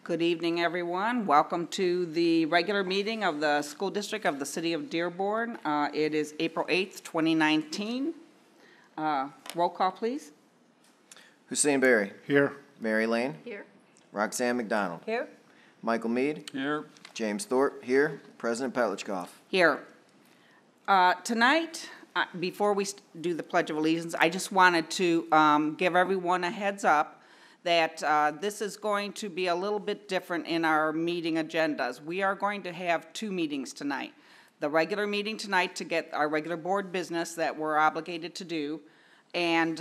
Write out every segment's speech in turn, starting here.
Good evening, everyone. Welcome to the regular meeting of the School District of the City of Dearborn. It is April 8th, 2019. Roll call, please. Hussein Berry. Here. Mary Lane. Here. Roxanne McDonald. Here. Michael Mead. Here. James Thorpe. Here. President Petlicoff. Here. Tonight, before we do the Pledge of Allegiance, I just wanted to give everyone a heads up that this is going to be a little bit different in our meeting agendas. We are going to have two meetings tonight. The regular meeting tonight to get our regular board business that we're obligated to do, and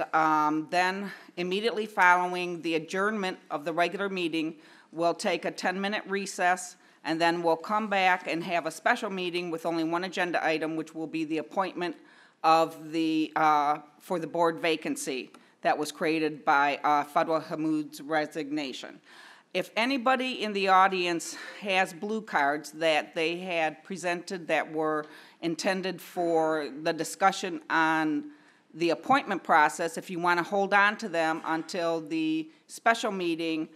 then immediately following the adjournment of the regular meeting, we'll take a 10-minute recess, and then we'll come back and have a special meeting with only one agenda item, which will be the appointment of the for the board vacancy that was created by Fadwa Hamoud's resignation. If anybody in the audience has blue cards that they had presented that were intended for the discussion on the appointment process, if you want to hold on to them until the special meeting,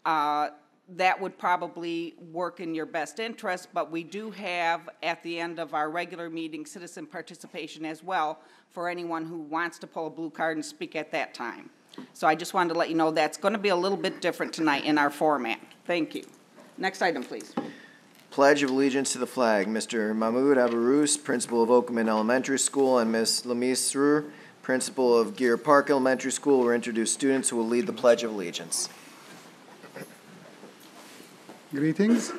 that would probably work in your best interest, but we do have at the end of our regular meeting citizen participation as well for anyone who wants to pull a blue card and speak at that time. So I just wanted to let you know that's going to be a little bit different tonight in our format. Thank you. Next item, please. Pledge of Allegiance to the flag. Mr. Mahmoud Abarous, Principal of Oakman Elementary School, and Ms. Lamise Srour, Principal of Gear Park Elementary School, will introduce students who will lead the Pledge of Allegiance. Greetings.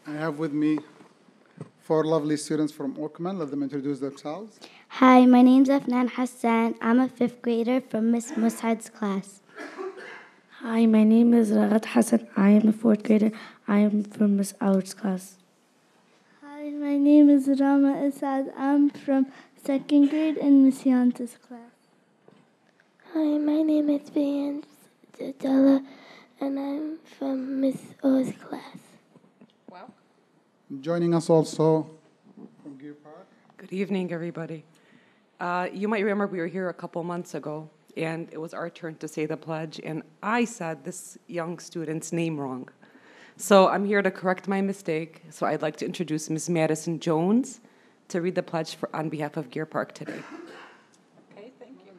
I have with me 4 lovely students from Oakman. Let them introduce themselves. Hi, my name's Afnan Hassan. I'm a 5th grader from Miss Mussad's class. Hi, my name is Ragat Hassan. I am a 4th grader. I am from Miss Out's class. Hi, my name is Rama Asad. I'm from 2nd grade in Miss Yanta's class. Hi, my name is Vian Della, and I'm from Miss O's class. Well, Joining us also from Gear Park. Good evening, everybody. You might remember we were here a couple months ago, and it was our turn to say the pledge, and I said this young student's name wrong. So I'm here to correct my mistake. So I'd like to introduce Ms. Madison Jones to read the pledge on behalf of Gear Park today. okay, thank you.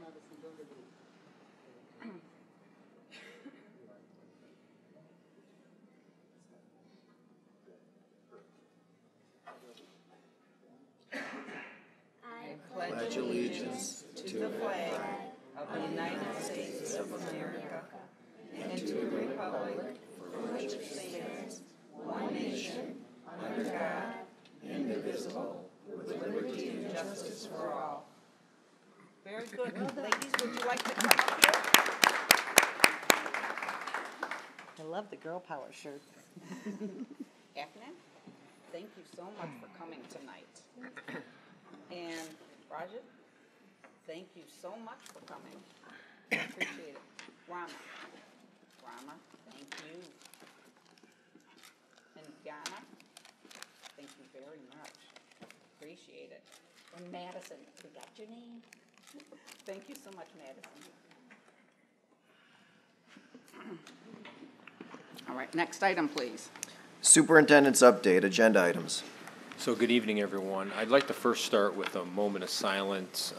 Pledge allegiance To the flag of the United States of America and to the republic for which it stands, one nation, under God, indivisible, with liberty and justice for all. Very good. Ladies, would you like to come up here? I love the girl power shirt. Afnan, thank you so much for coming tonight. And Rajat, thank you so much for coming. Appreciate it. Rama, thank you. And Yana, thank you very much. Appreciate it. And Madison, we got your name. Thank you so much, Madison. All right, next item, please. Superintendent's update, agenda items. So good evening, everyone. I'd like to first start with a moment of silence.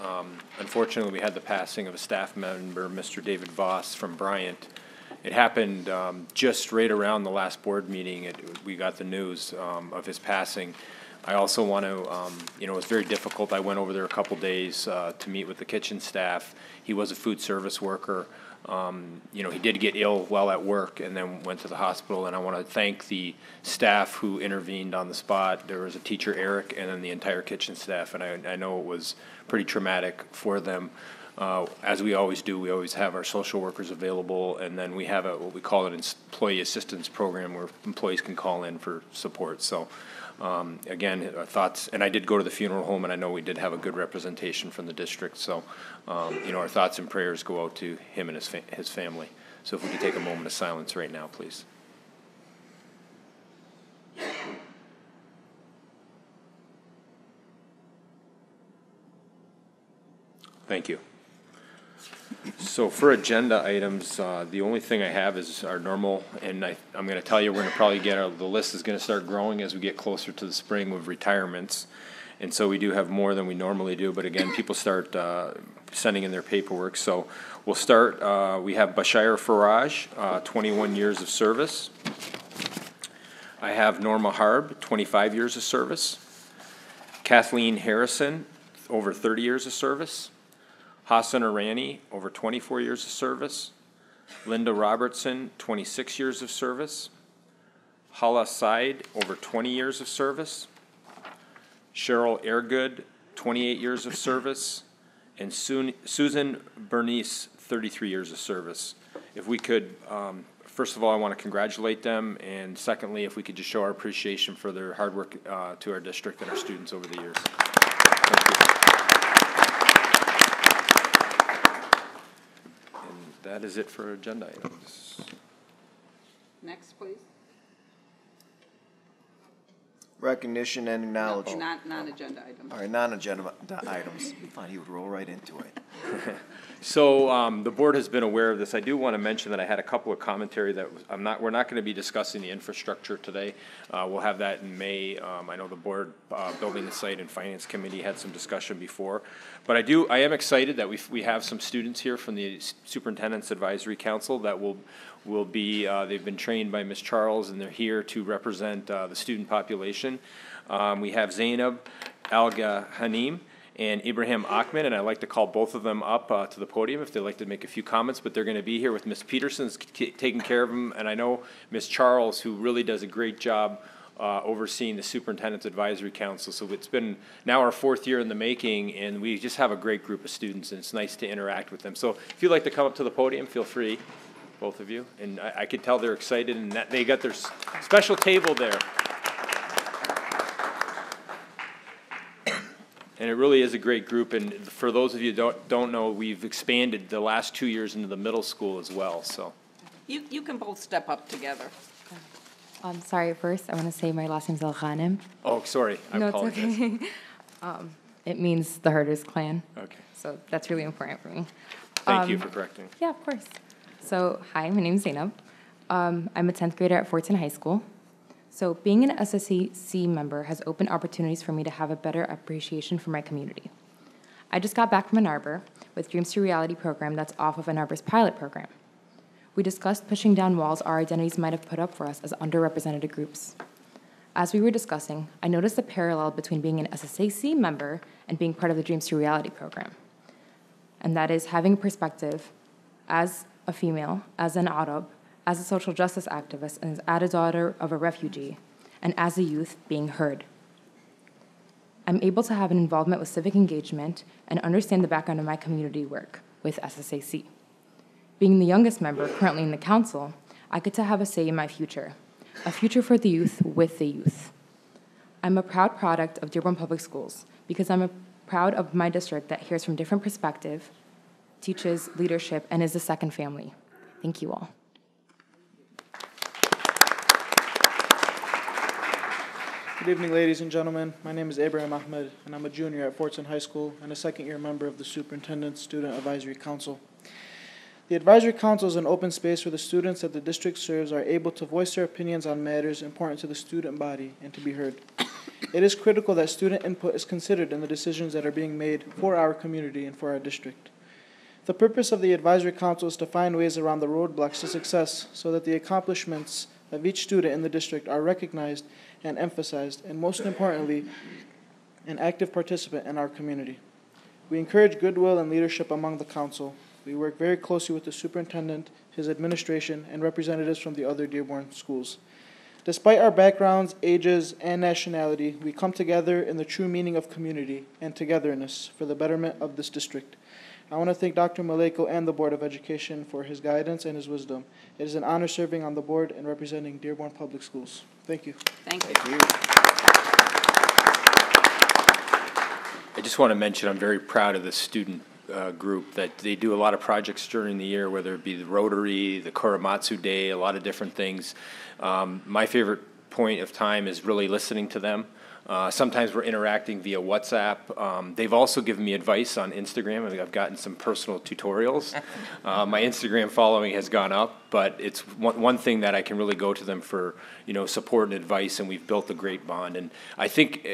Unfortunately, we had the passing of a staff member, Mr. David Voss from Bryant. It happened just right around the last board meeting. We got the news of his passing. I also want to, it was very difficult. I went over there a couple days to meet with the kitchen staff. He was a food service worker. He did get ill while at work and then went to the hospital, and I want to thank the staff who intervened on the spot. There was a teacher, Eric, and then the entire kitchen staff, and I know it was pretty traumatic for them. As we always do, we always have our social workers available, and then we have what we call an employee assistance program where employees can call in for support. So, again, our thoughts, and I did go to the funeral home, and I know we did have a good representation from the district. So, our thoughts and prayers go out to him and his family. So if we could take a moment of silence right now, please. Thank you. So for agenda items, the only thing I have is our normal, and I'm going to tell you, we're going to probably the list is going to start growing as we get closer to the spring with retirements. And so we do have more than we normally do, but again, people start sending in their paperwork. So we'll start, we have Bashir Faraj, 21 years of service. I have Norma Harb, 25 years of service. Kathleen Harrison, over 30 years of service. Hassan Arani, over 24 years of service. Linda Robertson, 26 years of service. Hala Said, over 20 years of service. Cheryl Airgood, 28 years of service. And Susan Bernice, 33 years of service. If we could, first of all, I want to congratulate them, and secondly, if we could just show our appreciation for their hard work to our district and our students over the years. Thank you. That is it for agenda items. Next, please. Recognition and acknowledgement. Non-agenda items. All right, non-agenda items. I thought he would roll right into it. So the board has been aware of this. I do want to mention that I had a couple of commentary that we're not going to be discussing the infrastructure today. We'll have that in May. I know the board building the site and finance committee had some discussion before, but I am excited that we have some students here from the Superintendent's Advisory Council that will be they've been trained by Ms. Charles, and they're here to represent the student population. We have Zainab Alga Hanim and Ibrahim Ahmed, and I'd like to call both of them up to the podium if they'd like to make a few comments, but they're going to be here with Ms. Peterson's taking care of them, and I know Ms. Charles, who really does a great job overseeing the Superintendent's Advisory Council. So it's been now our 4th year in the making, and we just have a great group of students, and it's nice to interact with them. So if you'd like to come up to the podium, feel free, both of you. And I could tell they're excited, and that they got their special table there. And it really is a great group, and for those of you who don't know, we've expanded the last 2 years into the middle school as well. So You can both step up together. Sorry, first I want to say my last name's Al-Ghanim. Oh, sorry, I apologize. It's okay. It means the Herders Clan. Okay. So that's really important for me. Thank you for correcting. Yeah, of course. So, hi, my name's Zainab. I'm a 10th grader at Fortin High School. So being an SSAC member has opened opportunities for me to have a better appreciation for my community. I just got back from Ann Arbor with Dreams to Reality program that's off of Ann Arbor's pilot program. We discussed pushing down walls our identities might have put up for us as underrepresented groups. As we were discussing, I noticed a parallel between being an SSAC member and being part of the Dreams to Reality program. And that is having a perspective as a female, as an Arab, as a social justice activist, and as a daughter of a refugee, and as a youth, being heard. I'm able to have an involvement with civic engagement and understand the background of my community work with SSAC. Being the youngest member currently in the council, I get to have a say in my future, a future for the youth with the youth. I'm a proud product of Dearborn Public Schools because I'm proud of my district that hears from different perspectives, teaches leadership, and is a second family. Thank you all. Good evening, ladies and gentlemen. My name is Ibrahim Ahmed, and I'm a junior at Fortin High School and a second-year member of the Superintendent's Student Advisory Council. The Advisory Council is an open space where the students that the district serves are able to voice their opinions on matters important to the student body and to be heard. It is critical that student input is considered in the decisions that are being made for our community and for our district. The purpose of the Advisory Council is to find ways around the roadblocks to success so that the accomplishments of each student in the district are recognized and emphasized, and most importantly, an active participant in our community. We encourage goodwill and leadership among the council, We work very closely with the superintendent, his administration, and representatives from the other Dearborn schools. Despite our backgrounds, ages, and nationality, we come together in the true meaning of community and togetherness for the betterment of this district. I want to thank Dr. Maleko and the Board of Education for his guidance and his wisdom. It is an honor serving on the board and representing Dearborn Public Schools. Thank you. Thank you. I just want to mention I'm very proud of the student group, that they do a lot of projects during the year, whether it be the Rotary, the Korematsu Day, a lot of different things. My favorite point of time is really listening to them. Sometimes we're interacting via WhatsApp. They've also given me advice on Instagram. I mean, I've gotten some personal tutorials. My Instagram following has gone up, but it's one thing that I can really go to them for, support and advice, and we've built a great bond. And I think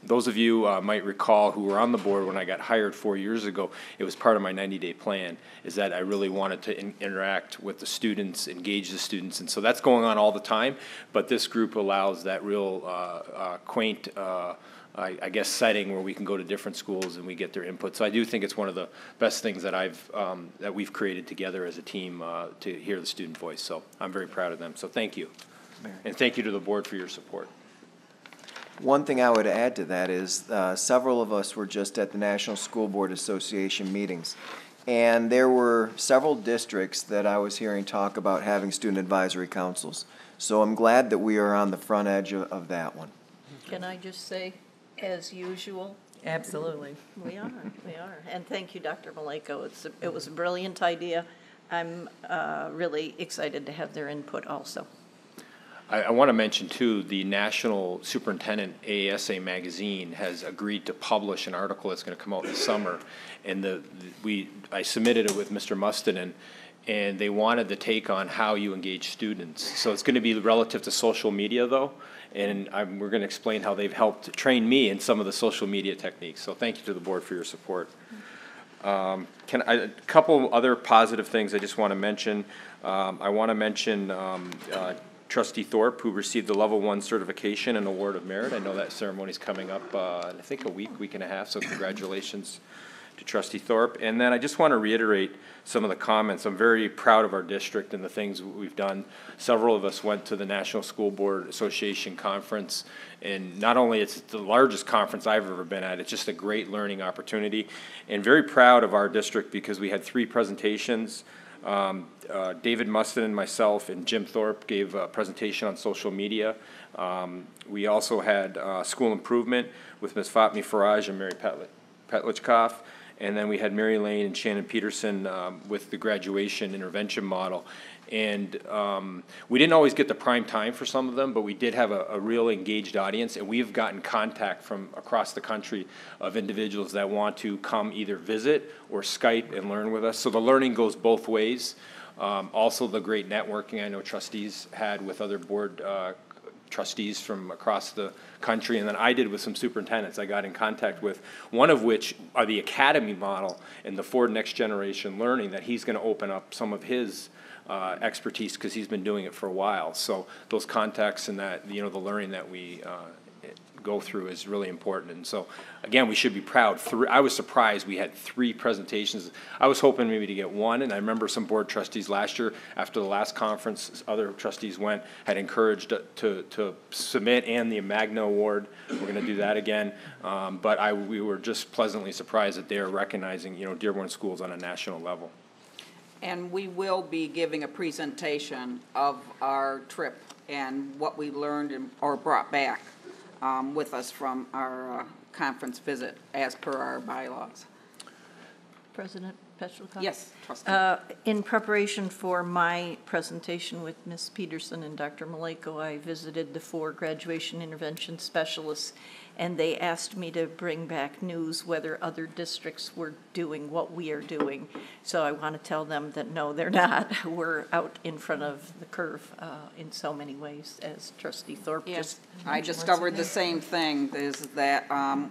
those of you might recall who were on the board when I got hired 4 years ago, it was part of my 90-day plan, is that I really wanted to interact with the students, engage the students, and so that's going on all the time, but this group allows that real quaint, I guess, setting where we can go to different schools and we get their input. So I do think it's one of the best things that that we've created together as a team to hear the student voice. So I'm very proud of them. So thank you. And thank you to the board for your support. One thing I would add to that is several of us were just at the National School Board Association meetings, and there were several districts that I was hearing talk about having student advisory councils. So I'm glad that we are on the front edge of that one. Can I just say, as usual? Absolutely. We are. And thank you, Dr. Maleko. It was a brilliant idea. I'm really excited to have their input also. I want to mention, too, the National Superintendent AASA magazine has agreed to publish an article that's going to come out in the summer. And I submitted it with Mr. Mustonen, and they wanted the take on how you engage students. So it's going to be relative to social media, though, and we're going to explain how they've helped train me in some of the social media techniques. So thank you to the board for your support. A couple other positive things I just want to mention. I want to mention Trustee Thorpe, who received the Level 1 certification and Award of Merit. I know that ceremony's coming up in, I think, a week and a half, so congratulations to Trustee Thorpe. And then I just want to reiterate some of the comments. I'm very proud of our district and the things we've done. Several of us went to the National School Board Association conference, and not only it's the largest conference I've ever been at, it's just a great learning opportunity. And very proud of our district because we had 3 presentations. David Mustin and myself and Jim Thorpe gave a presentation on social media. We also had school improvement with Ms. Fatmi Faraj and Mary Petlichkoff. And then we had Mary Lane and Shannon Peterson with the graduation intervention model. And we didn't always get the prime time for some of them, but we did have a real engaged audience, and we've gotten contact from across the country of individuals that want to come either visit or Skype and learn with us. So the learning goes both ways. Also the great networking I know trustees had with other board trustees from across the country, and then I did with some superintendents I got in contact with, one of which are the academy model and the Ford Next Generation Learning, that he's going to open up some of his expertise because he's been doing it for a while. So those contacts and that, the learning that we go through is really important. And so again, we should be proud. I was surprised we had 3 presentations. I was hoping maybe to get 1, and I remember some board trustees last year after the last conference, other trustees had encouraged to submit, and the Magna Award. We're going to do that again. But we were just pleasantly surprised that they are recognizing Dearborn schools on a national level. And we will be giving a presentation of our trip and what we learned or brought back with us from our conference visit as per our bylaws. President Petlichkoff? Yes, trustee. In preparation for my presentation with Ms. Peterson and Dr. Maleko, I visited the 4 graduation intervention specialists, and they asked me to bring back news whether other districts were doing what we are doing. So I want to tell them that no, they're not. We're out in front of the curve in so many ways, as Trustee Thorpe just mentioned. I discovered the same thing, is that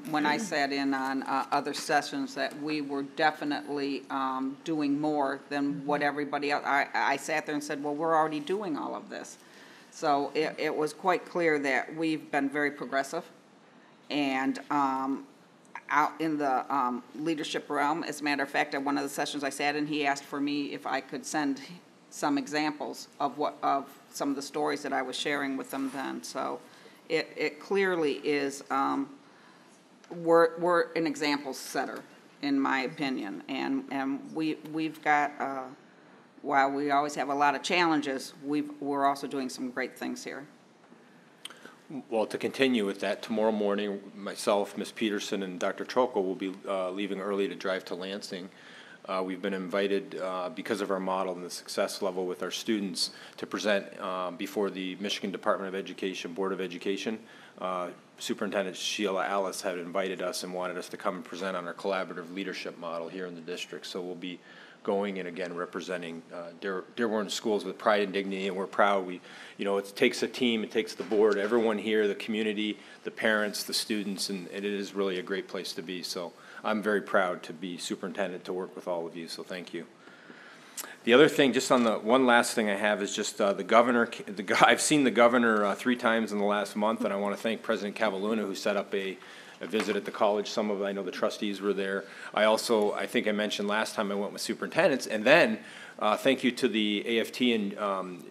when I sat in on other sessions, that we were definitely doing more than what everybody else. I sat there and said, well, we're already doing all of this. So it was quite clear that we've been very progressive. And out in the leadership realm. As a matter of fact, at one of the sessions I sat in, he asked for me if I could send some examples of some of the stories that I was sharing with them then. So it clearly is, we're an example setter, in my opinion. And we've got, while we always have a lot of challenges, we're also doing some great things here. Well, to continue with that, tomorrow morning, myself, Ms. Peterson, and Dr. Trocco will be leaving early to drive to Lansing. We've been invited, because of our model and the success level with our students, to present before the Michigan Department of Education Board of Education. Superintendent Sheila Alice had invited us and wanted us to come and present on our collaborative leadership model here in the district. So we'll be going and again representing Dearborn schools with pride and dignity, and we're proud. It takes a team, it takes the board, everyone here, the community, the parents, the students, and it is really a great place to be. So I'm very proud to be superintendent, to work with all of you, so thank you. The other thing, just on the one last thing I have, is just the governor. I've seen the governor 3 times in the last month, and I want to thank President Cavalluna, who set up a visit at the college. I know the trustees were there. I think I mentioned last time I went with superintendents, and then thank you to the AFT and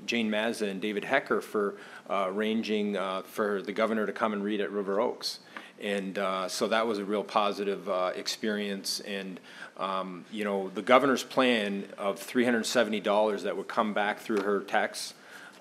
Jane Mazza and David Hecker for arranging for the governor to come and read at River Oaks. And so that was a real positive experience. And, the governor's plan of $370 that would come back through her tax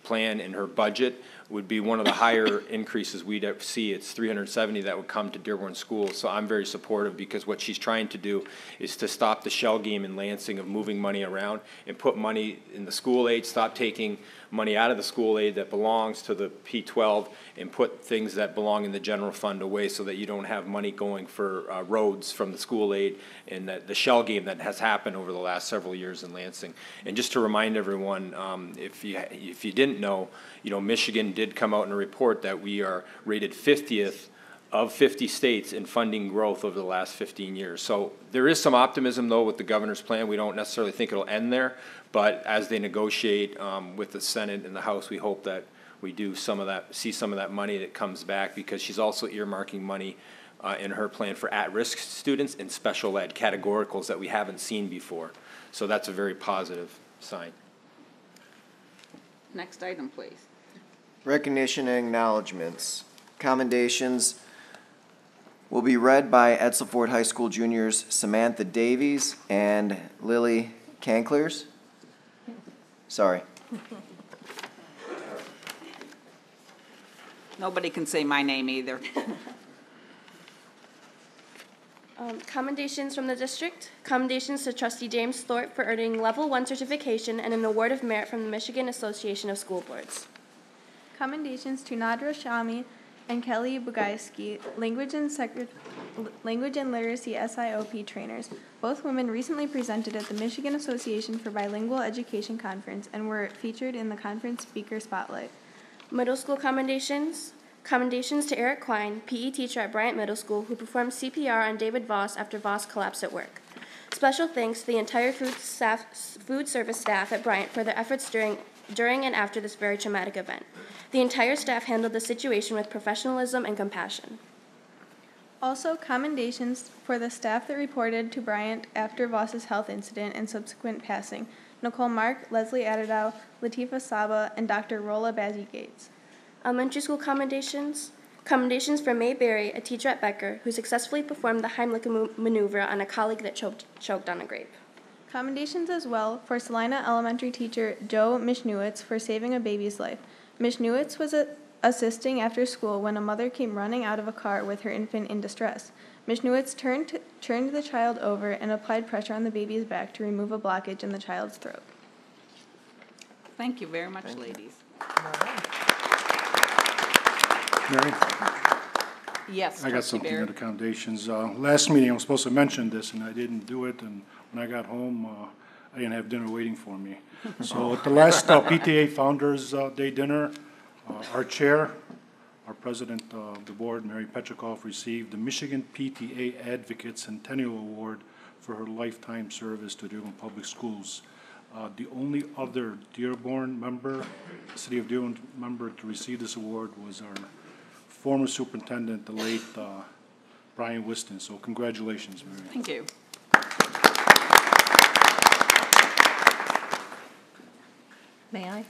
plan and her budget would be one of the higher increases we'd see. It's $370 that would come to Dearborn schools. So I'm very supportive, because what she's trying to do is to stop the shell game in Lansing of moving money around and put money in the school aid, stop taking money out of the school aid that belongs to the P12 and put things that belong in the general fund away, so that you don't have money going for roads from the school aid, and that the shell game that has happened over the last several years in Lansing. And just to remind everyone, if you didn't know, Michigan did come out in a report that we are rated 50th of 50 states in funding growth over the last 15 years. So there is some optimism, though, with the governor's plan. We don't necessarily think it'll end there, but as they negotiate with the Senate and the House, we hope that we do see some of that money that comes back, because she's also earmarking money in her plan for at-risk students and special ed categoricals that we haven't seen before. So that's a very positive sign. Next item, please. Recognition and acknowledgements. Commendations will be read by Edsel Ford High School juniors Samantha Davies and Lily Kanklers. Sorry. Nobody can say my name either. Commendations from the district. Commendations to Trustee James Thorpe for earning Level 1 certification and an Award of Merit from the Michigan Association of School Boards. Commendations to Nadra Shami and Kelly Bugaiski, Language and Literacy SIOP trainers. Both women recently presented at the Michigan Association for Bilingual Education Conference and were featured in the conference speaker spotlight. Middle school commendations. Commendations to Eric Quine, PE teacher at Bryant Middle School, who performed CPR on David Voss after Voss collapsed at work. Special thanks to the entire food service staff at Bryant for their efforts during and after this very traumatic event. The entire staff handled the situation with professionalism and compassion. Also, commendations for the staff that reported to Bryant after Voss's health incident and subsequent passing: Nicole Mark, Leslie Adedow, Latifa Saba, and Dr. Rolla Bazzi-Gates. Elementary school commendations. Commendations for May Berry, a teacher at Becker, who successfully performed the Heimlich maneuver on a colleague that choked on a grape. Commendations as well for Salina Elementary teacher Joe Mishnewitz for saving a baby's life. Mishnewitz was assisting after school when a mother came running out of a car with her infant in distress. Mishnewitz turned the child over and applied pressure on the baby's back to remove a blockage in the child's throat. Thank you very much, ladies. Mary? Yes, I got something in the commendations. Last meeting, I was supposed to mention this, and I didn't do it, and when I got home, I didn't have dinner waiting for me. So at the last PTA Founders Day dinner, our chair, our president of the board, Mary Petrikoff, received the Michigan PTA Advocate Centennial Award for her lifetime service to Dearborn Public Schools. The only other Dearborn member, City of Dearborn member to receive this award was our former superintendent, the late Brian Whiston. So congratulations, Mary. Thank you. May I?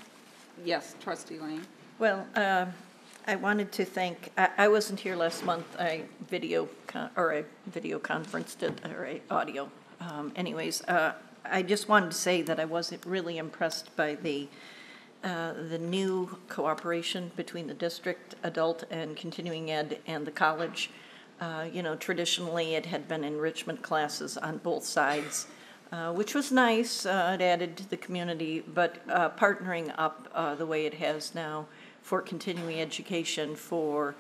Yes, trustee Lane. Well, I wanted to thank, I wasn't here last month, I video conferenced it, or a audio. I just wanted to say that I wasn't really impressed by the new cooperation between the district, adult and continuing ed, and the college. Traditionally, it had been enrichment classes on both sides, which was nice. It added to the community, but partnering up the way it has now for continuing education, for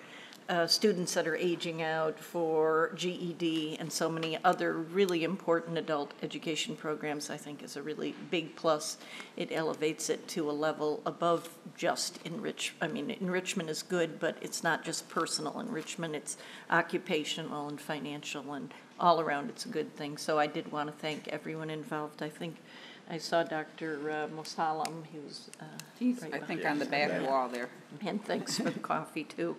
students that are aging out, for GED, and so many other really important adult education programs, I think is a really big plus. It elevates it to a level above just enrichment is good, but it's not just personal enrichment, it's occupational and financial, and all around it's a good thing. So I did want to thank everyone involved. I think I saw Dr. Mosalam, he was right I think behind on the back wall there. And thanks for the coffee, too.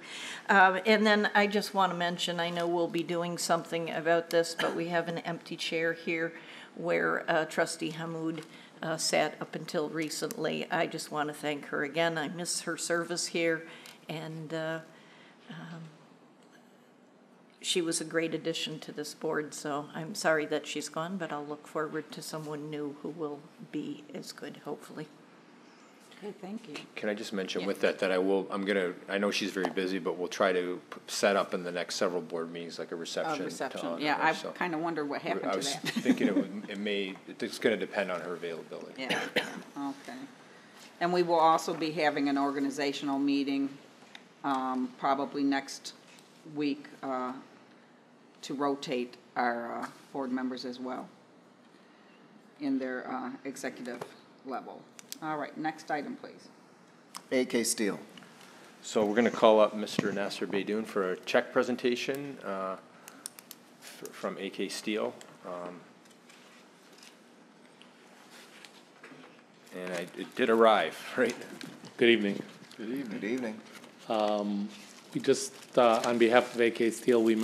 And then I just want to mention, I know we'll be doing something about this, but we have an empty chair here where Trustee Hammoud sat up until recently. I just want to thank her again. I miss her service here, and she was a great addition to this board, so I'm sorry that she's gone, but I'll look forward to someone new who will be as good, hopefully. Okay, thank you. Can I just mention with that I know she's very busy, but we'll try to set up in the next several board meetings like a reception. Yeah, I kind of wondered what happened to that. I was thinking it's going to depend on her availability. Yeah, okay. And we will also be having an organizational meeting probably next week to rotate our board members as well in their executive level. All right, next item, please. AK Steele. So we're going to call up Mr. Nasser Beydoun for a check presentation from AK Steele. And it did arrive, right? Good evening. Good evening. Good evening. We just, on behalf of AK Steel, we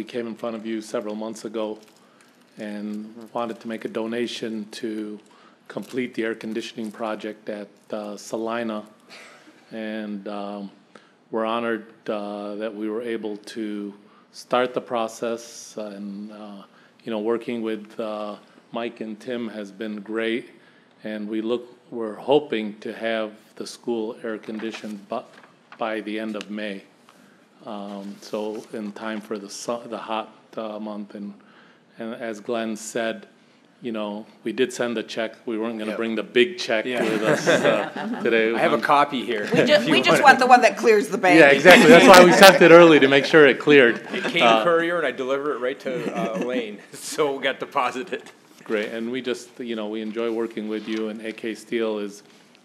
came in front of you several months ago and wanted to make a donation to complete the air conditioning project at Salina. And we're honored that we were able to start the process. And, working with Mike and Tim has been great. And we're hoping to have the school air conditioned by the end of May. So in time for the hot month. And as Glenn said, we did send a check. We weren't going to bring the big check with us today. I have a copy here. We just want the one that clears the bank. Yeah, exactly. That's why we sent it early, to make sure it cleared. It came courier, and I deliver it right to Lane, so it got deposited. Great, and we just, we enjoy working with you, and AK Steel is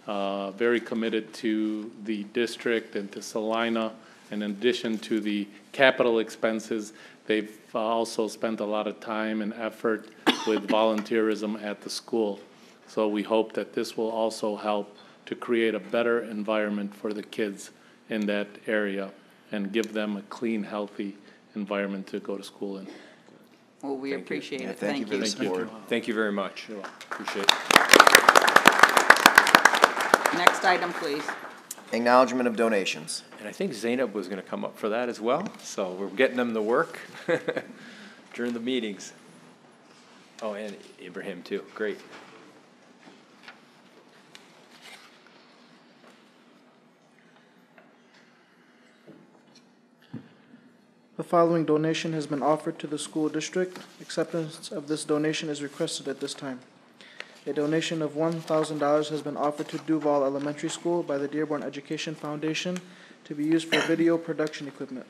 very committed to the district and to Salina. And in addition to the capital expenses, they've also spent a lot of time and effort with volunteerism at the school. So we hope that this will also help to create a better environment for the kids in that area and give them a clean, healthy environment to go to school in. Well, we appreciate it. Thank you for the support. Thank you very much. Appreciate it. Next item, please. Acknowledgement of donations. And I think Zainab was going to come up for that as well, so we're getting them to work during the meetings. Oh, and Ibrahim too. Great. The following donation has been offered to the school district. Acceptance of this donation is requested at this time. A donation of $1,000 has been offered to Duval Elementary School by the Dearborn Education Foundation to be used for video production equipment.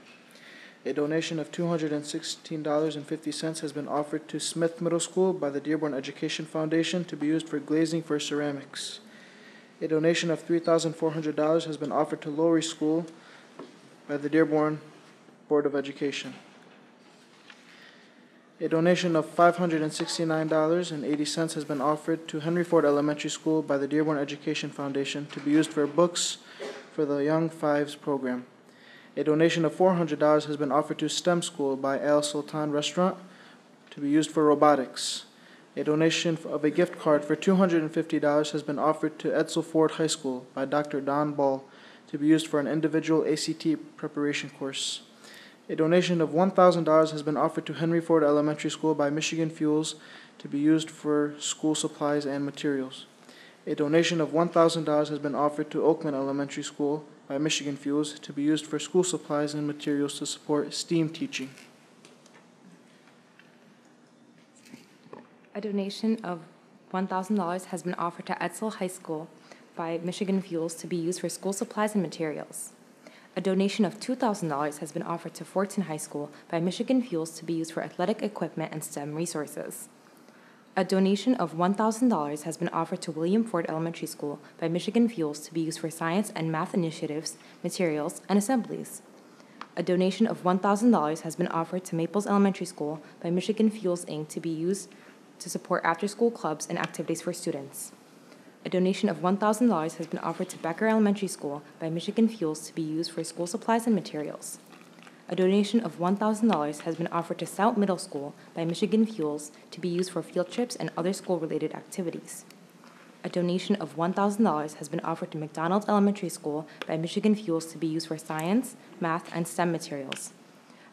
A donation of $216.50 has been offered to Smith Middle School by the Dearborn Education Foundation to be used for glazing for ceramics. A donation of $3,400 has been offered to Lowry School by the Dearborn Board of Education. A donation of $569.80 has been offered to Henry Ford Elementary School by the Dearborn Education Foundation to be used for books for the Young Fives program. A donation of $400 has been offered to STEM School by Al Sultan Restaurant to be used for robotics. A donation of a gift card for $250 has been offered to Edsel Ford High School by Dr. Don Ball to be used for an individual ACT preparation course. A donation of $1,000 has been offered to Henry Ford Elementary School by Michigan Fuels to be used for school supplies and materials. A donation of $1,000 has been offered to Oakman Elementary School by Michigan Fuels to be used for school supplies and materials to support STEAM teaching. A donation of $1,000 has been offered to Edsel High School by Michigan Fuels to be used for school supplies and materials. A donation of $2,000 has been offered to Fortin High School by Michigan Fuels to be used for athletic equipment and STEM resources. A donation of $1,000 has been offered to William Ford Elementary School by Michigan Fuels to be used for science and math initiatives, materials, and assemblies. A donation of $1,000 has been offered to Maples Elementary School by Michigan Fuels, Inc. to be used to support after-school clubs and activities for students. A donation of $1,000 has been offered to Becker Elementary School by Michigan Fuels to be used for school supplies and materials. A donation of $1,000 has been offered to South Middle School by Michigan Fuels to be used for field trips and other school-related activities. A donation of $1,000 has been offered to McDonald Elementary School by Michigan Fuels to be used for science, math, and STEM materials.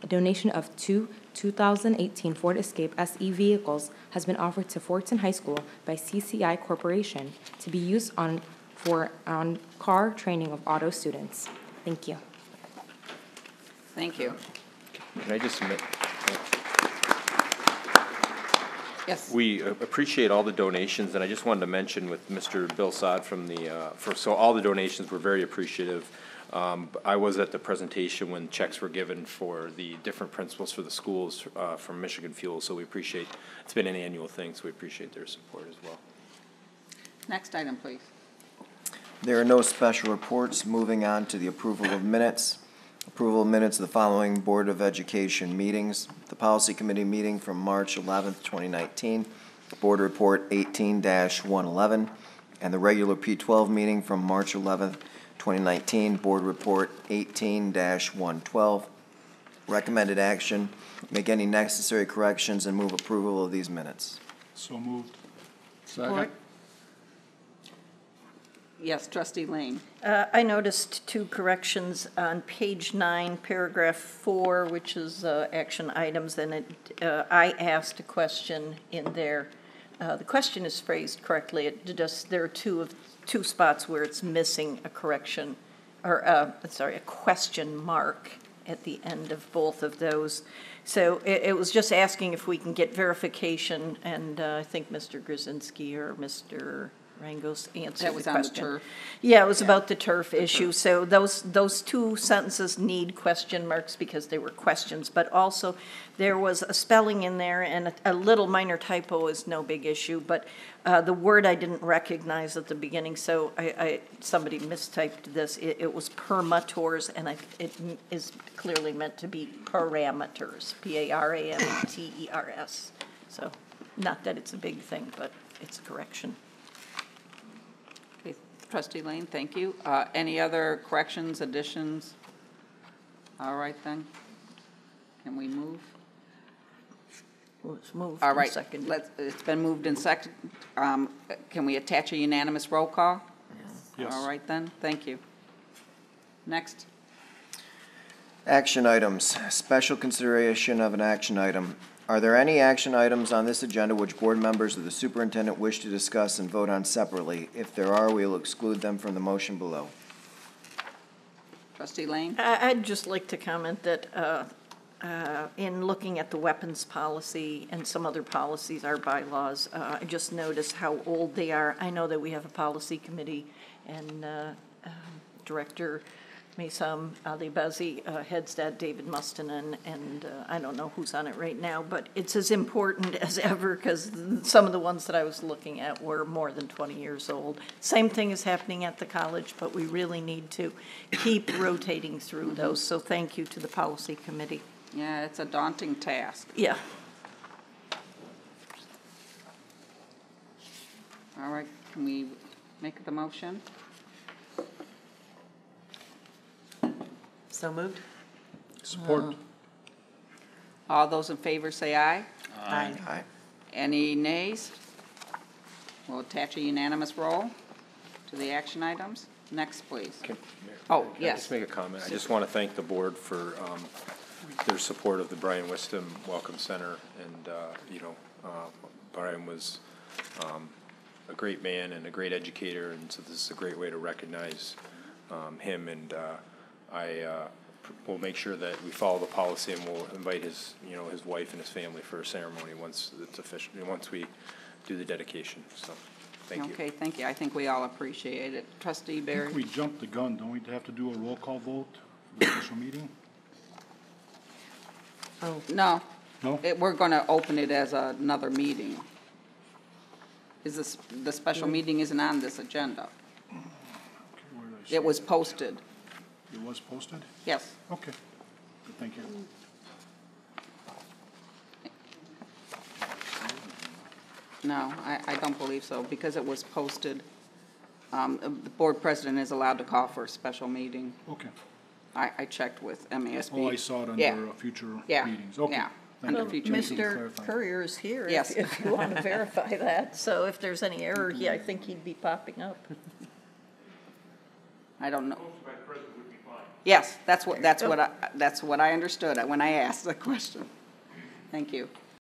A donation of two 2018 Ford Escape SE vehicles has been offered to Fortin High School by CCI Corporation to be used on car training of auto students. Thank you. Thank you. Can I just submit? Yes. We appreciate all the donations, and I just wanted to mention with Mr. Bill Saad from so all the donations were very appreciative. I was at the presentation when checks were given for the different principals for the schools from Michigan Fuel, so we appreciate, it's been an annual thing, so we appreciate their support as well. Next item, please. There are no special reports. Moving on to the approval of minutes. Approval of minutes of the following Board of Education meetings. The Policy Committee meeting from March 11th, 2019, Board Report 18-111, and the regular P12 meeting from March 11th, 2019, Board Report 18-112. Recommended action, make any necessary corrections and move approval of these minutes. So moved. Support. Yes, Trustee Lane. I noticed two corrections on page 9, paragraph 4, which is action items, and I asked a question in there. The question is phrased correctly. There are two spots where it's missing a correction, or a question mark at the end of both of those. So it was just asking if we can get verification, and I think Mr. Grzinski or Mr. Rangos answered That was the on the question. turf. Yeah, it was about the turf issue. So those two sentences need question marks because they were questions. But also, there was a spelling in there, and a little minor typo is no big issue. But the word I didn't recognize at the beginning, so somebody mistyped this. It was permators, and it is clearly meant to be parameters, Parameters. So, not that it's a big thing, but it's a correction. Okay, Trustee Lane, thank you. Any other corrections, additions? All right, then. Can we move? Well, it's moved All and right, seconded. it's been moved and seconded. Can we attach a unanimous roll call? Yes. All right, then, thank you. Next. Action items, special consideration of an action item. Are there any action items on this agenda which board members of the superintendent wish to discuss and vote on separately? If there are, we will exclude them from the motion below. Trustee Lane? I'd just like to comment that in looking at the weapons policy and some other policies, our bylaws, I just noticed how old they are. I know that we have a policy committee, and Director Mesam Ali Bazi heads that, David Mustonen, and I don't know who's on it right now, but it's as important as ever because some of the ones that I was looking at were more than 20 years old. Same thing is happening at the college, but we really need to keep rotating through those, so thank you to the policy committee. Yeah, it's a daunting task. Yeah. All right, can we make the motion? So moved. Support. All those in favor say aye. Aye. Aye. Any nays? We'll attach a unanimous roll to the action items. Next, please. Oh, Can I yes. just make a comment? I just want to thank the board for their support of the Brian Wisdom Welcome Center. And, Brian was a great man and a great educator, and so this is a great way to recognize him. And we'll make sure that we follow the policy, and we'll invite his wife and his family for a ceremony once it's official, once we do the dedication. So, thank you. Okay, thank you. I think we all appreciate it. Trustee I Barry? think we jumped the gun. Don't we have to do a roll call vote for the special meeting? No. No? We're going to open it as another meeting. The special meeting isn't on this agenda. Okay, where did I see It was posted. It was posted? Yes. Okay. Good, thank you. No, I don't believe so, because it was posted. The board president is allowed to call for a special meeting. Okay. I checked with MASB. Oh, I saw it Yeah. under future Yeah. meetings. Okay. Yeah. Thank Under you. future Thank you for Mr. clarifying. Courier is here Yes. if you want to verify that. So if there's any error, I think he'd be popping up. I don't know. Yes, that's what I understood when I asked the question. Thank you.